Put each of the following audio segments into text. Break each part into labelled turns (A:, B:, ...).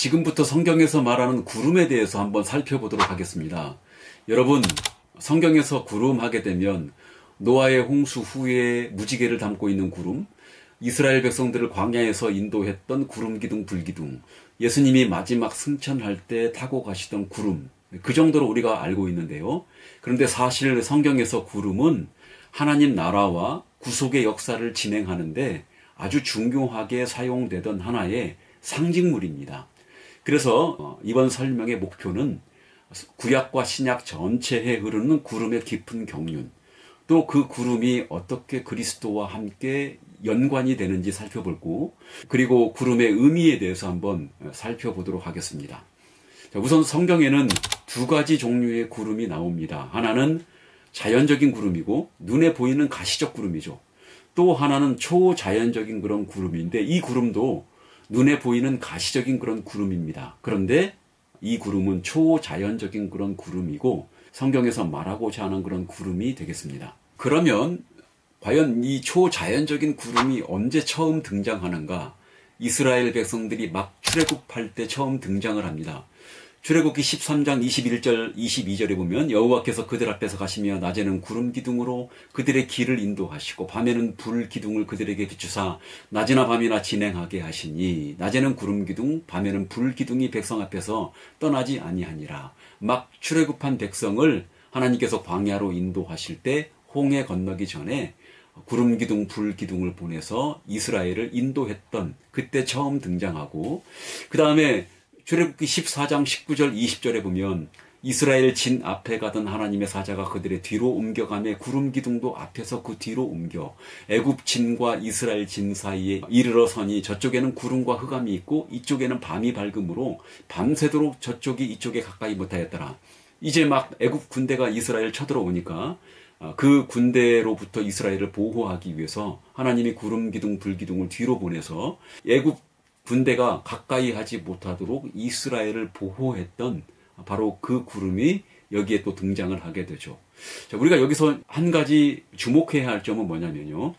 A: 지금부터 성경에서 말하는 구름에 대해서 한번 살펴보도록 하겠습니다. 여러분, 성경에서 구름 하게 되면 노아의 홍수 후에 무지개를 담고 있는 구름, 이스라엘 백성들을 광야에서 인도했던 구름 기둥, 불 기둥, 예수님이 마지막 승천할 때 타고 가시던 구름, 그 정도로 우리가 알고 있는데요. 그런데 사실 성경에서 구름은 하나님 나라와 구속의 역사를 진행하는데 아주 중요하게 사용되던 하나의 상징물입니다. 그래서 이번 설명의 목표는 구약과 신약 전체에 흐르는 구름의 깊은 경륜, 또 그 구름이 어떻게 그리스도와 함께 연관이 되는지 살펴보고, 그리고 구름의 의미에 대해서 한번 살펴보도록 하겠습니다. 자, 우선 성경에는 두 가지 종류의 구름이 나옵니다. 하나는 자연적인 구름이고 눈에 보이는 가시적 구름이죠. 또 하나는 초자연적인 그런 구름인데, 이 구름도 눈에 보이는 가시적인 그런 구름입니다. 그런데 이 구름은 초자연적인 그런 구름이고 성경에서 말하고자 하는 그런 구름이 되겠습니다. 그러면 과연 이 초자연적인 구름이 언제 처음 등장하는가? 이스라엘 백성들이 막 출애굽할 때 처음 등장을 합니다. 출애굽기 13장 21절 22절에 보면 여호와께서 그들 앞에서 가시며 낮에는 구름 기둥으로 그들의 길을 인도하시고 밤에는 불 기둥을 그들에게 비추사 낮이나 밤이나 진행하게 하시니 낮에는 구름 기둥 밤에는 불 기둥이 백성 앞에서 떠나지 아니하니라. 막 출애굽한 백성을 하나님께서 광야로 인도하실 때 홍해 건너기 전에 구름 기둥, 불 기둥을 보내서 이스라엘을 인도했던, 그때 처음 등장하고, 그 다음에 출애굽기 14장 19절 20절에 보면 이스라엘 진 앞에 가던 하나님의 사자가 그들의 뒤로 옮겨가며 구름 기둥도 앞에서 그 뒤로 옮겨 애굽 진과 이스라엘 진 사이에 이르러 서니 저쪽에는 구름과 흑암이 있고 이쪽에는 밤이 밝음으로 밤새도록 저쪽이 이쪽에 가까이 못하였더라. 이제 막 애굽 군대가 이스라엘 쳐들어오니까 그 군대로부터 이스라엘을 보호하기 위해서 하나님이 구름 기둥, 불 기둥을 뒤로 보내서 애굽 군대가 가까이 하지 못하도록 이스라엘을 보호했던 바로 그 구름이 여기에 또 등장을 하게 되죠. 자, 우리가 여기서 한 가지 주목해야 할 점은 뭐냐면요.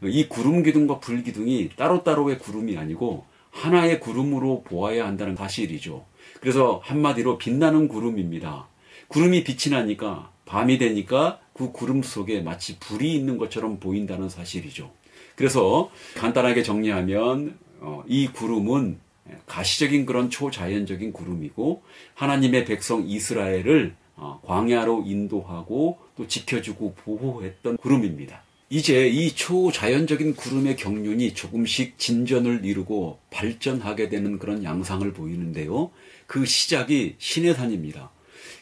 A: 이 구름 기둥과 불 기둥이 따로따로의 구름이 아니고 하나의 구름으로 보아야 한다는 사실이죠. 그래서 한마디로 빛나는 구름입니다. 구름이 빛이 나니까 밤이 되니까 그 구름 속에 마치 불이 있는 것처럼 보인다는 사실이죠. 그래서 간단하게 정리하면 이 구름은 가시적인 그런 초자연적인 구름이고 하나님의 백성 이스라엘을 광야로 인도하고 또 지켜주고 보호했던 구름입니다. 이제 이 초자연적인 구름의 경륜이 조금씩 진전을 이루고 발전하게 되는 그런 양상을 보이는데요. 그 시작이 시내산입니다.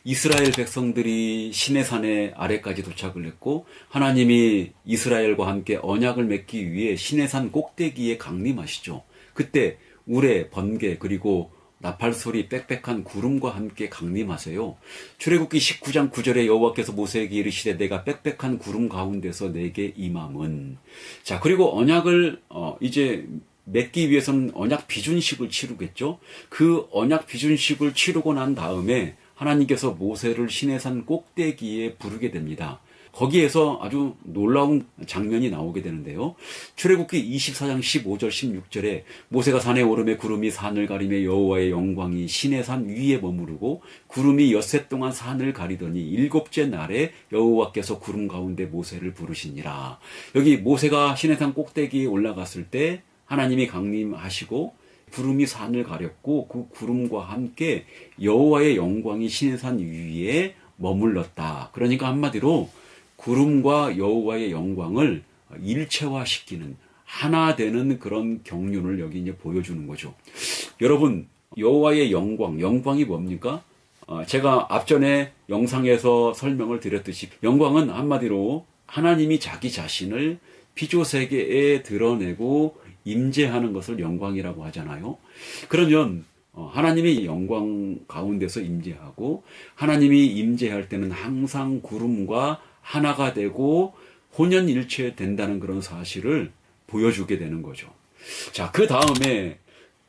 A: 이스라엘 백성들이 시내산의 아래까지 도착을 했고 하나님이 이스라엘과 함께 언약을 맺기 위해 시내산 꼭대기에 강림하시죠. 그때 우레, 번개, 그리고 나팔소리 빽빽한 구름과 함께 강림하세요. 출애굽기 19장 9절에 여호와께서 모세에게 이르시되 내가 빽빽한 구름 가운데서 내게 임함은. 자, 그리고 언약을 이제 맺기 위해서는 언약 비준식을 치르겠죠. 그 언약 비준식을 치르고 난 다음에 하나님께서 모세를 시내산 꼭대기에 부르게 됩니다. 거기에서 아주 놀라운 장면이 나오게 되는데요. 출애굽기 24장 15절 16절에 모세가 산에 오르매 구름이 산을 가리며 여호와의 영광이 시내산 위에 머무르고 구름이 엿새 동안 산을 가리더니 일곱째 날에 여호와께서 구름 가운데 모세를 부르시니라. 여기 모세가 시내산 꼭대기에 올라갔을 때 하나님이 강림하시고 구름이 산을 가렸고 그 구름과 함께 여호와의 영광이 시내산 위에 머물렀다. 그러니까 한마디로 구름과 여호와의 영광을 일체화시키는 하나 되는 그런 경륜을 여기 이제 보여주는 거죠. 여러분, 여호와의 영광이 뭡니까? 제가 앞전에 영상에서 설명을 드렸듯이 영광은 한마디로 하나님이 자기 자신을 피조세계에 드러내고 임재하는 것을 영광이라고 하잖아요. 그러면 하나님이 영광 가운데서 임재하고 하나님이 임재할 때는 항상 구름과 하나가 되고 혼연일체 된다는 그런 사실을 보여주게 되는 거죠. 자, 그 다음에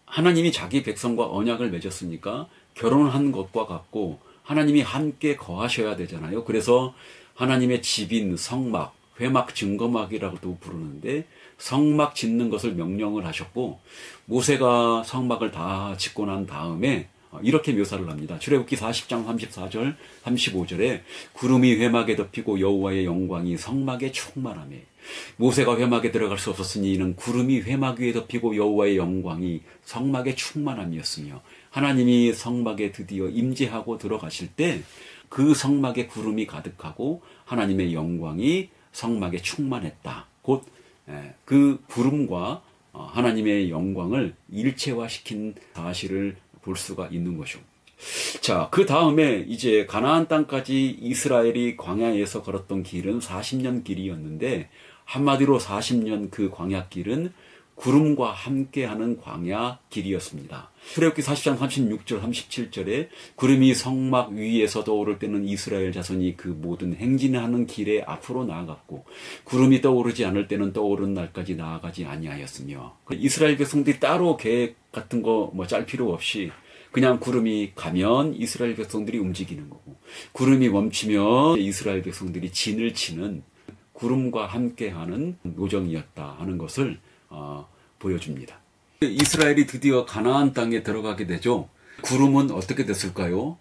A: 하나님이 자기 백성과 언약을 맺었으니까 결혼한 것과 같고 하나님이 함께 거하셔야 되잖아요. 그래서 하나님의 집인 성막, 회막 증거막이라고도 부르는데 성막 짓는 것을 명령을 하셨고 모세가 성막을 다 짓고 난 다음에 이렇게 묘사를 합니다. 출애굽기 40장 34절 35절에 구름이 회막에 덮이고 여호와의 영광이 성막에 충만하며 모세가 회막에 들어갈 수 없었으니 이는 구름이 회막 위에 덮이고 여호와의 영광이 성막에 충만함이었으며 하나님이 성막에 드디어 임재하고 들어가실 때 그 성막에 구름이 가득하고 하나님의 영광이 성막에 충만했다. 곧 그 구름과 하나님의 영광을 일체화시킨 사실을 볼 수가 있는 것이죠. 자, 그 다음에 이제 가나안 땅까지 이스라엘이 광야에서 걸었던 길은 40년 길이었는데 한마디로 40년 그 광야 길은 구름과 함께하는 광야 길이었습니다. 출애굽기 40장 36절 37절에 구름이 성막 위에서 오를 때는 이스라엘 자손이 그 모든 행진하는 길에 앞으로 나아갔고 구름이 떠오르지 않을 때는 떠오른 날까지 나아가지 아니하였으며 이스라엘 백성들이 따로 계획 같은 거 짤 필요 없이 그냥 구름이 가면 이스라엘 백성들이 움직이는 거고 구름이 멈추면 이스라엘 백성들이 진을 치는 구름과 함께하는 노정이었다 하는 것을 보여줍니다. 이스라엘이 드디어 가나안 땅에 들어가게 되죠. 구름은 어떻게 됐을까요?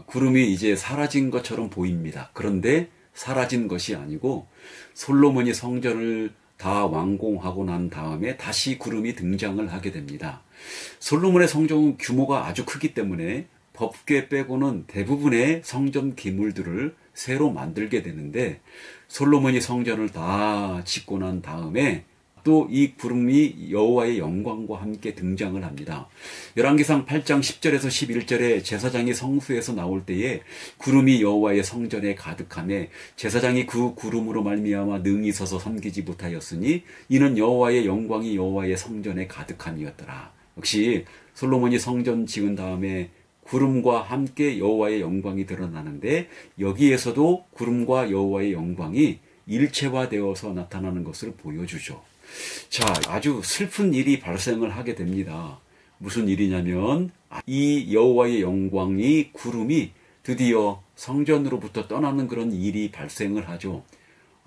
A: 구름이 이제 사라진 것처럼 보입니다. 그런데 사라진 것이 아니고 솔로몬이 성전을 다 완공하고 난 다음에 다시 구름이 등장을 하게 됩니다. 솔로몬의 성전 규모가 아주 크기 때문에 법궤 빼고는 대부분의 성전 기물들을 새로 만들게 되는데 솔로몬이 성전을 다 짓고 난 다음에 또 이 구름이 여호와의 영광과 함께 등장을 합니다. 열왕기상 8장 10절에서 11절에 제사장이 성수에서 나올 때에 구름이 여호와의 성전에 가득하매 제사장이 그 구름으로 말미암아 능히 서서 섬기지 못하였으니 이는 여호와의 영광이 여호와의 성전에 가득함이었더라. 역시 솔로몬이 성전 지은 다음에 구름과 함께 여호와의 영광이 드러나는데 여기에서도 구름과 여호와의 영광이 일체화되어서 나타나는 것을 보여주죠. 자, 아주 슬픈 일이 발생을 하게 됩니다. 무슨 일이냐면 이 여호와의 영광이 구름이 드디어 성전으로부터 떠나는 그런 일이 발생을 하죠.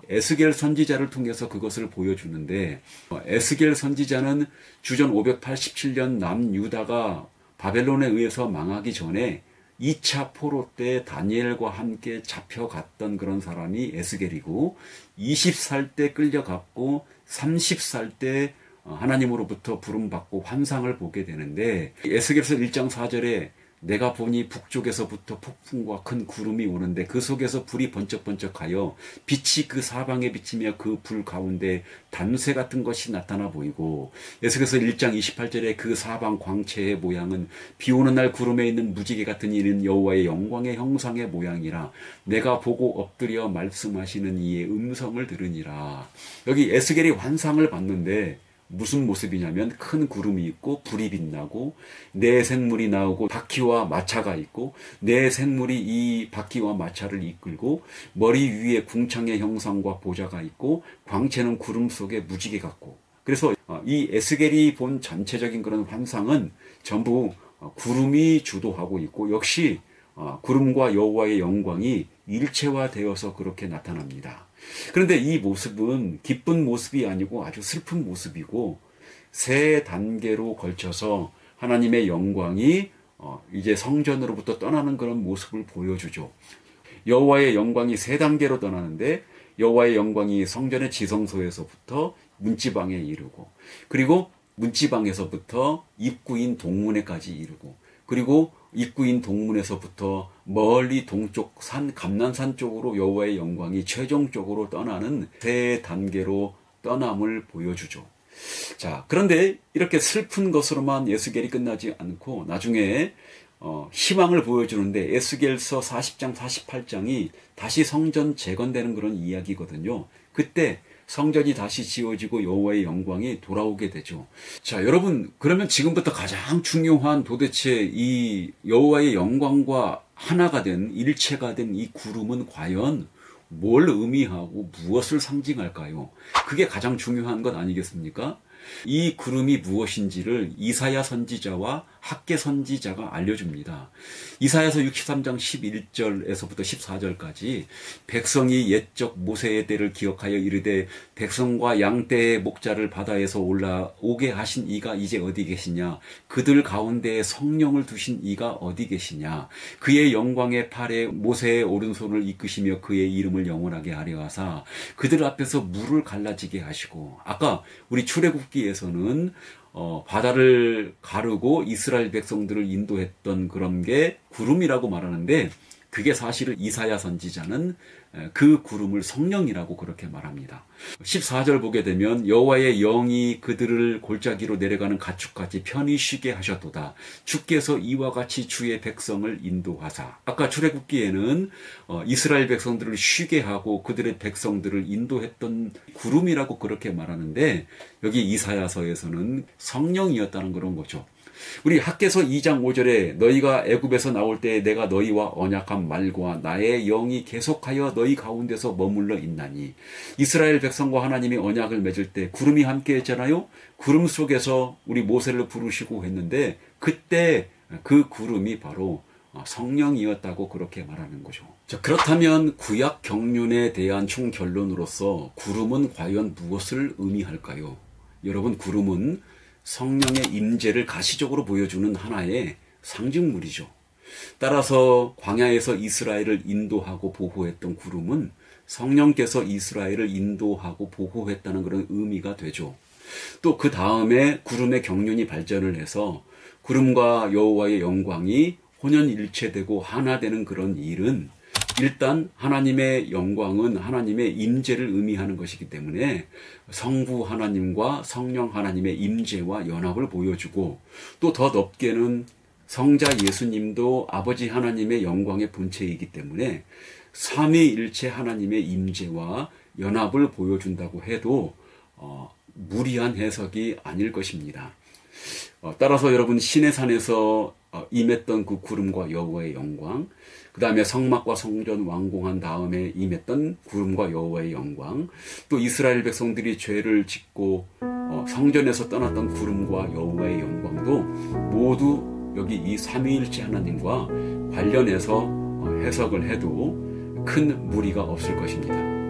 A: 에스겔 선지자를 통해서 그것을 보여주는데 에스겔 선지자는 주전 587년 남유다가 바벨론에 의해서 망하기 전에 2차 포로 때 다니엘과 함께 잡혀갔던 그런 사람이 에스겔이고 20살 때 끌려갔고 30살 때 하나님으로부터 부름받고 환상을 보게 되는데 에스겔서 1장 4절에 내가 보니 북쪽에서부터 폭풍과 큰 구름이 오는데 그 속에서 불이 번쩍번쩍하여 빛이 그 사방에 비치며 그 불 가운데 단쇠 같은 것이 나타나 보이고 에스겔서 1장 28절에 그 사방 광채의 모양은 비 오는 날 구름에 있는 무지개 같은 이는 여호와의 영광의 형상의 모양이라 내가 보고 엎드려 말씀하시는 이의 음성을 들으니라. 여기 에스겔이 환상을 봤는데 무슨 모습이냐면 큰 구름이 있고 불이 빛나고 네 생물이 나오고 바퀴와 마차가 있고 네 생물이 이 바퀴와 마차를 이끌고 머리 위에 궁창의 형상과 보좌가 있고 광채는 구름 속에 무지개 같고 그래서 이 에스겔이 본 전체적인 그런 환상은 전부 구름이 주도하고 있고 역시 구름과 여호와의 영광이 일체화되어서 그렇게 나타납니다. 그런데 이 모습은 기쁜 모습이 아니고 아주 슬픈 모습이고 세 단계로 걸쳐서 하나님의 영광이 이제 성전으로부터 떠나는 그런 모습을 보여주죠. 여호와의 영광이 세 단계로 떠나는데 여호와의 영광이 성전의 지성소에서부터 문지방에 이르고 그리고 문지방에서부터 입구인 동문에까지 이르고 그리고 입구인 동문에서부터 멀리 동쪽 산 감난산 쪽으로 여호와의 영광이 최종적으로 떠나는 세 단계로 떠남을 보여주죠. 자, 그런데 이렇게 슬픈 것으로만 에스겔이 끝나지 않고 나중에 희망을 보여주는데 에스겔서 40장 48장이 다시 성전 재건되는 그런 이야기거든요. 그때 성전이 다시 지어지고 여호와의 영광이 돌아오게 되죠. 자, 여러분, 그러면 지금부터 가장 중요한 도대체 이 여호와의 영광과 하나가 된 일체가 된 이 구름은 과연 뭘 의미하고 무엇을 상징할까요? 그게 가장 중요한 것 아니겠습니까? 이 구름이 무엇인지를 이사야 선지자와 학개 선지자가 알려줍니다. 이사야서 63장 11절에서부터 14절까지 백성이 옛적 모세의 때를 기억하여 이르되 백성과 양떼의 목자를 바다에서 올라오게 하신 이가 이제 어디 계시냐? 그들 가운데에 성령을 두신 이가 어디 계시냐? 그의 영광의 팔에 모세의 오른손을 이끄시며 그의 이름을 영원하게 하려 하사 그들 앞에서 물을 갈라지게 하시고, 아까 우리 출애굽기에서는 바다를 가르고 이스라엘 백성들을 인도했던 그런 게 구름이라고 말하는데, 그게 사실은 이사야 선지자는 그 구름을 성령이라고 그렇게 말합니다. 14절 보게 되면 여호와의 영이 그들을 골짜기로 내려가는 가축같이 편히 쉬게 하셨도다. 주께서 이와 같이 주의 백성을 인도하사. 아까 출애굽기에는 이스라엘 백성들을 쉬게 하고 그들의 백성들을 인도했던 구름이라고 그렇게 말하는데, 여기 이사야서에서는 성령이었다는 그런 거죠. 우리 학개서 2장 5절에 너희가 애굽에서 나올 때에 내가 너희와 언약한 말과 나의 영이 계속하여 너희 가운데서 머물러 있나니, 이스라엘 백성과 하나님이 언약을 맺을 때 구름이 함께 했잖아요. 구름 속에서 우리 모세를 부르시고 했는데 그때 그 구름이 바로 성령이었다고 그렇게 말하는 거죠. 자, 그렇다면 구약 경륜에 대한 총결론으로서 구름은 과연 무엇을 의미할까요? 여러분, 구름은 성령의 임재를 가시적으로 보여주는 하나의 상징물이죠. 따라서 광야에서 이스라엘을 인도하고 보호했던 구름은 성령께서 이스라엘을 인도하고 보호했다는 그런 의미가 되죠. 또 그 다음에 구름의 경륜이 발전을 해서 구름과 여호와의 영광이 혼연일체되고 하나 되는 그런 일은, 일단 하나님의 영광은 하나님의 임재를 의미하는 것이기 때문에 성부 하나님과 성령 하나님의 임재와 연합을 보여주고, 또 더 넓게는 성자 예수님도 아버지 하나님의 영광의 본체이기 때문에 삼위일체 하나님의 임재와 연합을 보여준다고 해도 무리한 해석이 아닐 것입니다. 따라서 여러분, 시내산에서 임했던 그 구름과 여호와의 영광, 그 다음에 성막과 성전 완공한 다음에 임했던 구름과 여호와의 영광, 또 이스라엘 백성들이 죄를 짓고 성전에서 떠났던 구름과 여호와의 영광도 모두 여기 이 삼위일체 하나님과 관련해서 해석을 해도 큰 무리가 없을 것입니다.